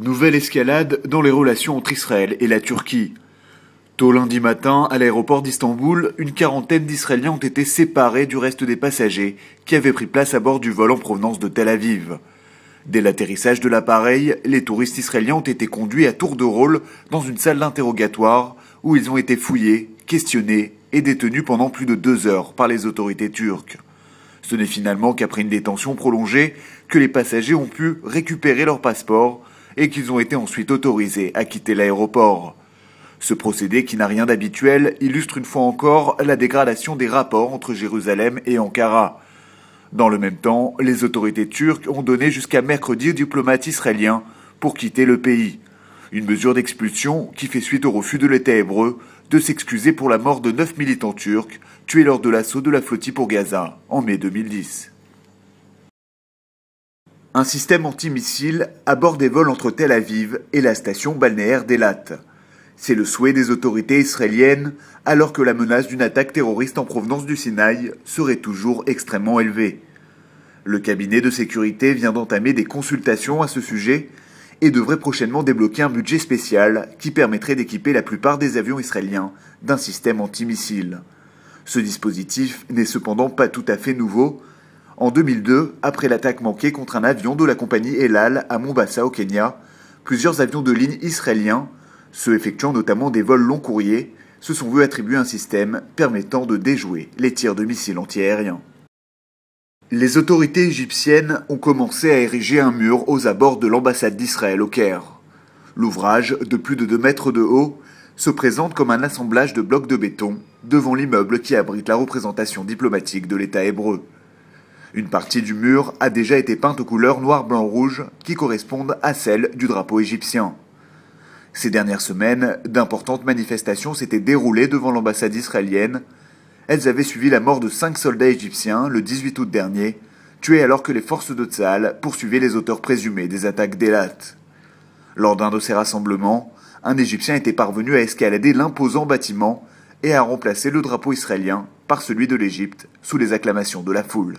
Nouvelle escalade dans les relations entre Israël et la Turquie. Tôt lundi matin, à l'aéroport d'Istanbul, une quarantaine d'Israéliens ont été séparés du reste des passagers qui avaient pris place à bord du vol en provenance de Tel Aviv. Dès l'atterrissage de l'appareil, les touristes israéliens ont été conduits à tour de rôle dans une salle d'interrogatoire où ils ont été fouillés, questionnés et détenus pendant plus de 2 heures par les autorités turques. Ce n'est finalement qu'après une détention prolongée que les passagers ont pu récupérer leur passeport et qu'ils ont été ensuite autorisés à quitter l'aéroport. Ce procédé, qui n'a rien d'habituel, illustre une fois encore la dégradation des rapports entre Jérusalem et Ankara. Dans le même temps, les autorités turques ont donné jusqu'à mercredi aux diplomates israéliens pour quitter le pays. Une mesure d'expulsion qui fait suite au refus de l'État hébreu de s'excuser pour la mort de 9 militants turcs tués lors de l'assaut de la flottille pour Gaza en mai 2010. Un système antimissile à bord des vols entre Tel Aviv et la station balnéaire d'Eilat. C'est le souhait des autorités israéliennes, alors que la menace d'une attaque terroriste en provenance du Sinaï serait toujours extrêmement élevée. Le cabinet de sécurité vient d'entamer des consultations à ce sujet et devrait prochainement débloquer un budget spécial qui permettrait d'équiper la plupart des avions israéliens d'un système antimissile. Ce dispositif n'est cependant pas tout à fait nouveau. En 2002, après l'attaque manquée contre un avion de la compagnie El Al à Mombasa au Kenya, plusieurs avions de ligne israéliens, ceux effectuant notamment des vols long courriers, se sont vus attribuer un système permettant de déjouer les tirs de missiles antiaériens. Les autorités égyptiennes ont commencé à ériger un mur aux abords de l'ambassade d'Israël au Caire. L'ouvrage, de plus de 2 mètres de haut, se présente comme un assemblage de blocs de béton devant l'immeuble qui abrite la représentation diplomatique de l'État hébreu. Une partie du mur a déjà été peinte aux couleurs noir, blanc, rouge qui correspondent à celles du drapeau égyptien. Ces dernières semaines, d'importantes manifestations s'étaient déroulées devant l'ambassade israélienne. Elles avaient suivi la mort de 5 soldats égyptiens le 18 août dernier, tués alors que les forces de Tsahal poursuivaient les auteurs présumés des attaques d'Eilat. Lors d'un de ces rassemblements, un Égyptien était parvenu à escalader l'imposant bâtiment et à remplacer le drapeau israélien par celui de l'Égypte sous les acclamations de la foule.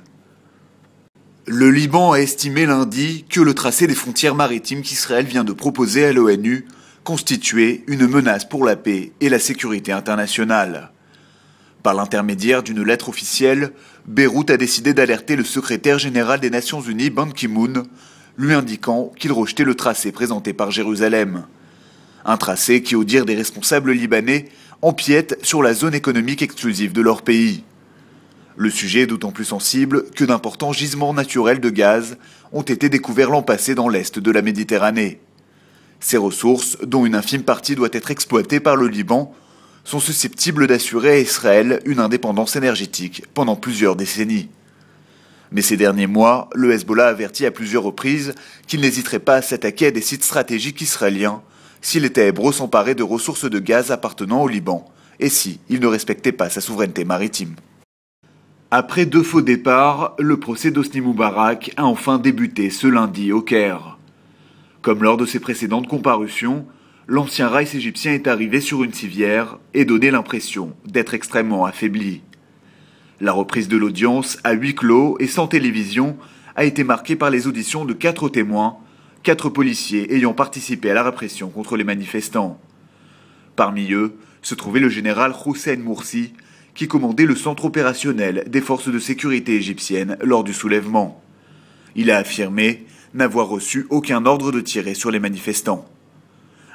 Le Liban a estimé lundi que le tracé des frontières maritimes qu'Israël vient de proposer à l'ONU constituait une menace pour la paix et la sécurité internationale. Par l'intermédiaire d'une lettre officielle, Beyrouth a décidé d'alerter le secrétaire général des Nations Unies, Ban Ki-moon, lui indiquant qu'il rejetait le tracé présenté par Jérusalem. Un tracé qui, au dire des responsables libanais, empiète sur la zone économique exclusive de leur pays. Le sujet est d'autant plus sensible que d'importants gisements naturels de gaz ont été découverts l'an passé dans l'est de la Méditerranée. Ces ressources, dont une infime partie doit être exploitée par le Liban, sont susceptibles d'assurer à Israël une indépendance énergétique pendant plusieurs décennies. Mais ces derniers mois, le Hezbollah a averti à plusieurs reprises qu'il n'hésiterait pas à s'attaquer à des sites stratégiques israéliens si l'État hébreu s'emparait de ressources de gaz appartenant au Liban et si il ne respectait pas sa souveraineté maritime. Après 2 faux départs, le procès d'Hosni Moubarak a enfin débuté ce lundi au Caire. Comme lors de ses précédentes comparutions, l'ancien Raïs égyptien est arrivé sur une civière et donnait l'impression d'être extrêmement affaibli. La reprise de l'audience, à huis clos et sans télévision, a été marquée par les auditions de 4 témoins, 4 policiers ayant participé à la répression contre les manifestants. Parmi eux se trouvait le général Hussein Moursi, qui commandait le centre opérationnel des forces de sécurité égyptiennes lors du soulèvement. Il a affirmé n'avoir reçu aucun ordre de tirer sur les manifestants.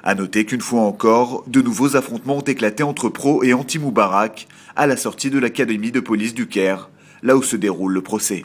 À noter qu'une fois encore, de nouveaux affrontements ont éclaté entre pro et anti-Moubarak à la sortie de l'académie de police du Caire, là où se déroule le procès.